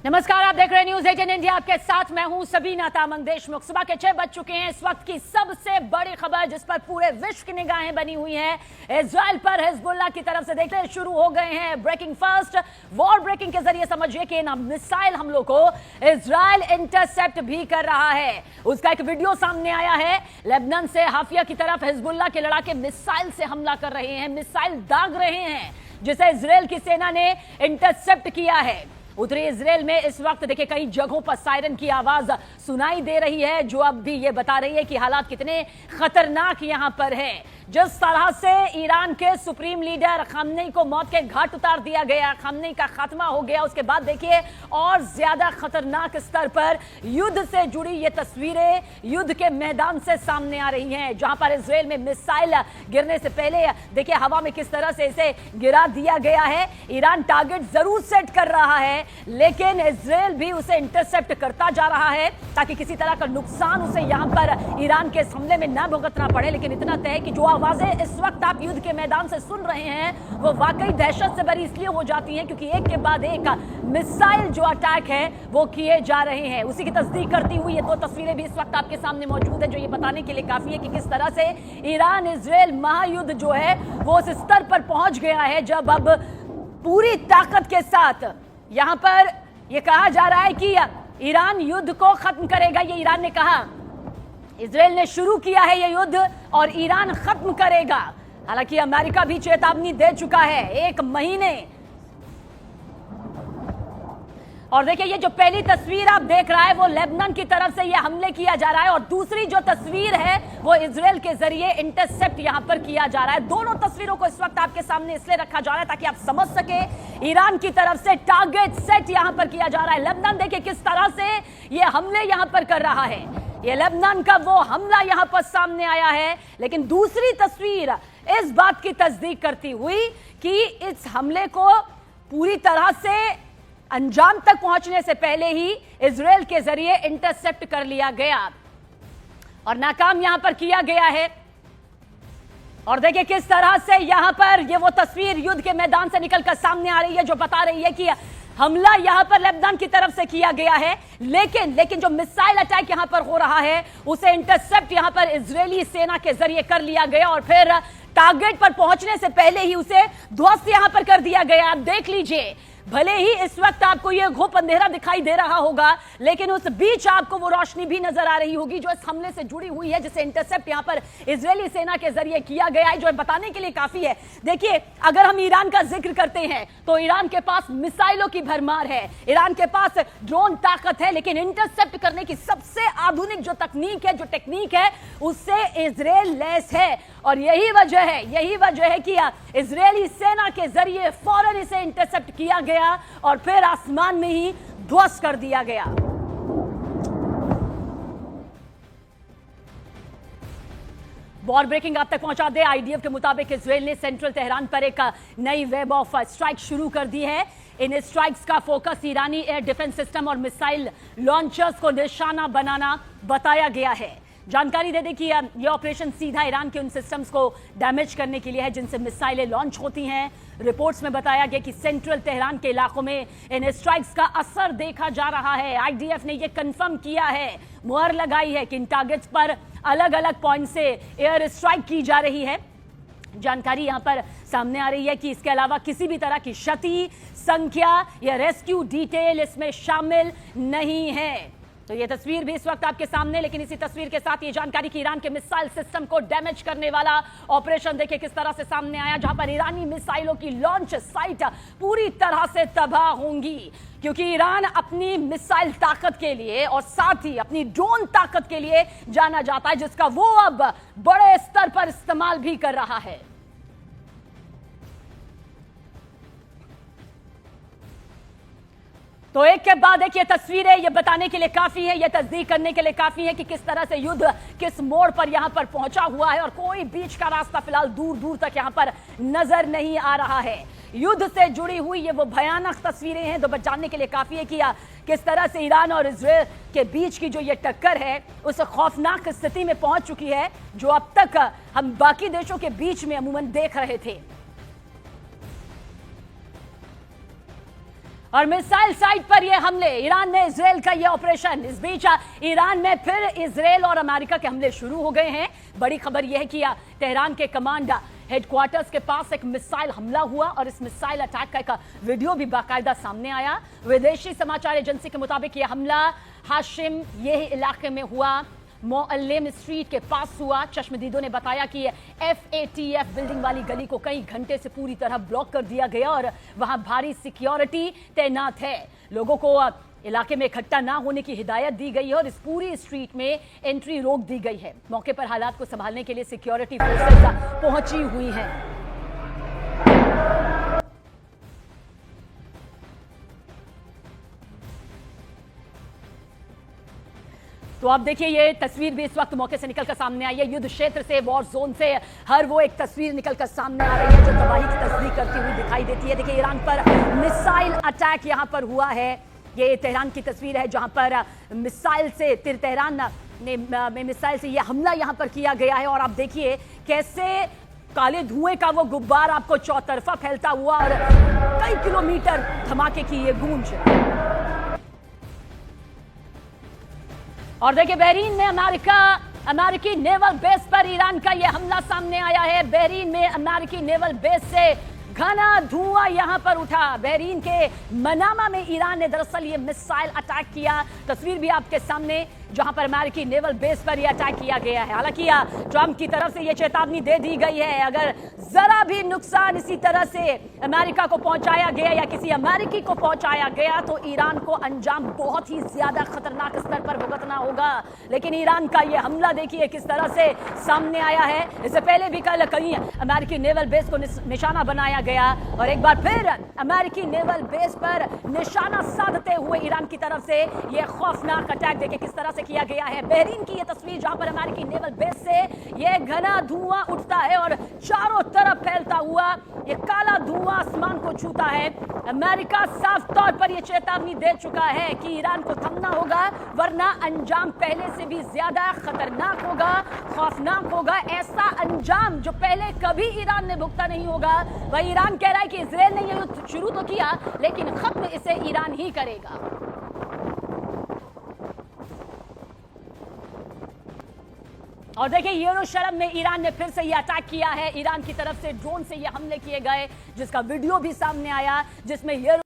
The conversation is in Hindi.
नमस्कार, आप देख रहे हैं न्यूज 18 इंडिया। आपके साथ मैं हूं सबीना तामंग देशमुख। सुबह के 6 बज चुके हैं। इस वक्त की सबसे बड़ी खबर जिस पर पूरे विश्व की निगाहें बनी हुई हैं, इजराइल पर हिजबुल्लाह की तरफ से देखते शुरू हो गए हैं ब्रेकिंग फास्ट। वॉर ब्रेकिंग के जरिए समझिए कि इन मिसाइल हमलों को इजराइल इंटरसेप्ट भी कर रहा है। उसका एक वीडियो सामने आया है। लेबनान से हाफिया की तरफ हिजबुल्लाह के लड़ाके मिसाइल से हमला कर रहे हैं, मिसाइल दाग रहे हैं, जिसे इजराइल की सेना ने इंटरसेप्ट किया है। उत्तरी इजराइल में इस वक्त देखिए कई जगहों पर सायरन की आवाज सुनाई दे रही है, जो अब भी ये बता रही है कि हालात कितने खतरनाक यहां पर है। जिस तरह से ईरान के सुप्रीम लीडर खामनेई को मौत के घाट उतार दिया गया, खामनेई का खात्मा हो गया, उसके बाद देखिए और ज्यादा खतरनाक स्तर पर युद्ध से जुड़ी ये तस्वीरें युद्ध के मैदान से सामने आ रही हैं, जहां पर इजराइल में मिसाइल गिरने से पहले देखिए हवा में किस तरह से इसे गिरा दिया गया है। ईरान टारगेट जरूर सेट कर रहा है, लेकिन इजराइल भी उसे इंटरसेप्ट करता जा रहा है ताकि किसी तरह का नुकसान उसे यहां पर ईरान के हमले में न भुगतना पड़े। लेकिन इतना तय है कि जो आवाजें इस वक्त आप युद्ध के मैदान से सुन रहे हैं वो वाकई दहशत से भरी इसलिए हो जाती हैं क्योंकि एक के बाद एक मिसाइल जो अटैक है वो किए जा रहे हैं। उसी की तस्दीक करती हुई ये 2 तस्वीरें भी इस वक्त आपके सामने मौजूद है, जो ये बताने के लिए काफी है कि किस तरह से ईरान इजराइल महायुद्ध जो है वो उस स्तर पर पहुंच गया है जब अब पूरी ताकत के साथ यहां पर यह कहा जा रहा है कि ईरान युद्ध को खत्म करेगा। ये ईरान ने कहा, इजराइल ने शुरू किया है ये युद्ध और ईरान खत्म करेगा। हालांकि अमेरिका भी चेतावनी दे चुका है 1 महीने। और देखिए ये जो पहली तस्वीर आप देख रहा है वो लेबनान की तरफ से ये हमले किया जा रहा है, और दूसरी जो तस्वीर है वो इजराइल के जरिए इंटरसेप्ट यहां पर किया जा रहा है। दोनों तस्वीरों को इस वक्त आपके सामने इसलिए रखा जा रहा है ताकि आप समझ सके ईरान की तरफ से टारगेट सेट यहां पर किया जा रहा है। लेबनान देखिए किस तरह से ये हमले यहां पर कर रहा है। ये लेबनान का वो हमला यहां पर सामने आया है, लेकिन दूसरी तस्वीर इस बात की तस्दीक करती हुई कि इस हमले को पूरी तरह से अंजाम तक पहुंचने से पहले ही इजराइल के जरिए इंटरसेप्ट कर लिया गया और नाकाम यहां पर किया गया है। और देखिए किस तरह से यहां पर ये वो तस्वीर युद्ध के मैदान से निकलकर सामने आ रही है जो बता रही है कि हमला यहां पर लेबनान की तरफ से किया गया है, लेकिन जो मिसाइल अटैक यहां पर हो रहा है उसे इंटरसेप्ट यहां पर इजरायली सेना के जरिए कर लिया गया और फिर टारगेट पर पहुंचने से पहले ही उसे ध्वस्त यहां पर कर दिया गया। आप देख लीजिए, भले ही इस वक्त आपको यह घोप अंधेरा दिखाई दे रहा होगा, लेकिन उस बीच आपको वो रोशनी भी नजर आ रही होगी जो इस हमले से जुड़ी हुई है, जिसे इंटरसेप्ट यहां पर इजरायली सेना के जरिए किया गया है, जो बताने के लिए काफी है। देखिए, अगर हम ईरान का जिक्र करते हैं तो ईरान के पास मिसाइलों की भरमार है, ईरान के पास ड्रोन ताकत है, लेकिन इंटरसेप्ट करने की सबसे आधुनिक जो तकनीक है, जो टेक्निक है, उससे इजराइल लैस है। और यही वजह है कि इजरायली सेना के जरिए फौरन इसे इंटरसेप्ट किया गया और फिर आसमान में ही ध्वस्त कर दिया गया। वॉर ब्रेकिंग आप तक पहुंचा दे। आईडीएफ के मुताबिक इजराइल ने सेंट्रल तेहरान पर एक नई वेब ऑफ स्ट्राइक शुरू कर दी है। इन स्ट्राइक्स का फोकस ईरानी एयर डिफेंस सिस्टम और मिसाइल लॉन्चर्स को निशाना बनाना बताया गया है। जानकारी दे दें कि यह ऑपरेशन सीधा ईरान के उन सिस्टम्स को डैमेज करने के लिए है जिनसे मिसाइलें लॉन्च होती हैं। रिपोर्ट्स में बताया गया कि सेंट्रल तेहरान के इलाकों में इन स्ट्राइक्स का असर देखा जा रहा है। आईडीएफ ने यह कंफर्म किया है, मुहर लगाई है कि इन टारगेट्स पर अलग अलग पॉइंट से एयर स्ट्राइक की जा रही है। जानकारी यहां पर सामने आ रही है कि इसके अलावा किसी भी तरह की क्षति, संख्या या रेस्क्यू डिटेल इसमें शामिल नहीं है। तो ये तस्वीर भी इस वक्त आपके सामने, लेकिन इसी तस्वीर के साथ ये जानकारी कि ईरान के मिसाइल सिस्टम को डैमेज करने वाला ऑपरेशन देखिए किस तरह से सामने आया, जहां पर ईरानी मिसाइलों की लॉन्च साइट पूरी तरह से तबाह होंगी, क्योंकि ईरान अपनी मिसाइल ताकत के लिए और साथ ही अपनी ड्रोन ताकत के लिए जाना जाता है, जिसका वो अब बड़े स्तर पर इस्तेमाल भी कर रहा है। तो एक के बाद एक ये तस्वीरें ये बताने के लिए काफी है, ये तस्दीक करने के लिए काफी है कि किस तरह से युद्ध किस मोड़ पर यहां पर पहुंचा हुआ है और कोई बीच का रास्ता फिलहाल दूर दूर तक यहां पर नजर नहीं आ रहा है। युद्ध से जुड़ी हुई ये वो भयानक तस्वीरें हैं जो जानने के लिए काफी है कि किस तरह से ईरान और इजराइल के बीच की जो ये टक्कर है उस खौफनाक स्थिति में पहुंच चुकी है जो अब तक हम बाकी देशों के बीच में अमूमन देख रहे थे। और मिसाइल साइट पर यह हमले, ईरान में इजराइल का यह ऑपरेशन, इस बीच ईरान में फिर इजराइल और अमेरिका के हमले शुरू हो गए हैं। बड़ी खबर यह है कि तेहरान के कमांड हेडक्वार्टर्स के पास एक मिसाइल हमला हुआ और इस मिसाइल अटैक का एक वीडियो भी बाकायदा सामने आया। विदेशी समाचार एजेंसी के मुताबिक यह हमला हाशिम यह इलाके में हुआ, मोअल्लेम स्ट्रीट के पास हुआ। चश्मदीदों ने बताया कि FATF बिल्डिंग वाली गली को कई घंटे से पूरी तरह ब्लॉक कर दिया गया और वहां भारी सिक्योरिटी तैनात है। लोगों को इलाके में इकट्ठा ना होने की हिदायत दी गई है और इस पूरी स्ट्रीट में एंट्री रोक दी गई है। मौके पर हालात को संभालने के लिए सिक्योरिटी फोर्सेस पहुंची हुई हैं। तो आप देखिए ये तस्वीर भी इस वक्त मौके से निकलकर सामने आई है। युद्ध क्षेत्र से, वॉर जोन से हर वो एक तस्वीर निकलकर सामने आ रही है जो तबाही की तस्दीक करती हुई दिखाई देती है। देखिए ईरान पर मिसाइल अटैक यहां पर हुआ है। ये तेहरान की तस्वीर है जहां पर मिसाइल से तेहरान में मिसाइल से यह हमला यहां पर किया गया है। और आप देखिए कैसे काले धुएं का वो गुब्बार आपको चौतरफा फैलता हुआ और कई किलोमीटर धमाके की ये गूंज। और देखिए बहरीन में अमेरिकी नेवल बेस पर ईरान का यह हमला सामने आया है। बहरीन में अमेरिकी नेवल बेस से घना धुआं यहां पर उठा। बहरीन के मनामा में ईरान ने दरअसल ये मिसाइल अटैक किया। तस्वीर भी आपके सामने जहां पर अमेरिकी नेवल बेस पर यह अटैक किया गया है। हालांकि ट्रंप की तरफ से यह चेतावनी दे दी गई है अगर जरा भी नुकसान इसी तरह से अमेरिका को पहुंचाया गया या किसी अमेरिकी को पहुंचाया गया तो ईरान को अंजाम बहुत ही ज्यादा खतरनाक स्तर पर भुगतना होगा। लेकिन ईरान का यह हमला देखिए किस तरह से सामने आया है। इससे पहले भी कल कहीं अमेरिकी नेवल बेस को निशाना बनाया गया और एक बार फिर अमेरिकी नेवल बेस पर निशाना साधते हुए ईरान की तरफ से यह खौफनाक अटैक देखिए किस तरह से किया गया है। बहरीन की यह तस्वीर जहां पर अमेरिकी नेवल बेस से यह घना धुआं उठता है और चारों तरफ फैलता हुआ यह काला धुआं आसमान को छूता है। अमेरिका साफ तौर पर यह चेतावनी दे चुका है कि ईरान को थमना होगा वरना अंजाम पहले से भी ज्यादा खतरनाक होगा, खौफनाक होगा। ऐसा अंजाम जो पहले कभी ईरान ने भुगता नहीं होगा। वह ईरान कह रहा है कि इजराइल ने यह युद्ध शुरू तो किया लेकिन खत्म इसे ईरान ही करेगा। और देखिए यरूशलेम में ईरान ने फिर से ये अटैक किया है। ईरान की तरफ से ड्रोन से ये हमले किए गए जिसका वीडियो भी सामने आया जिसमें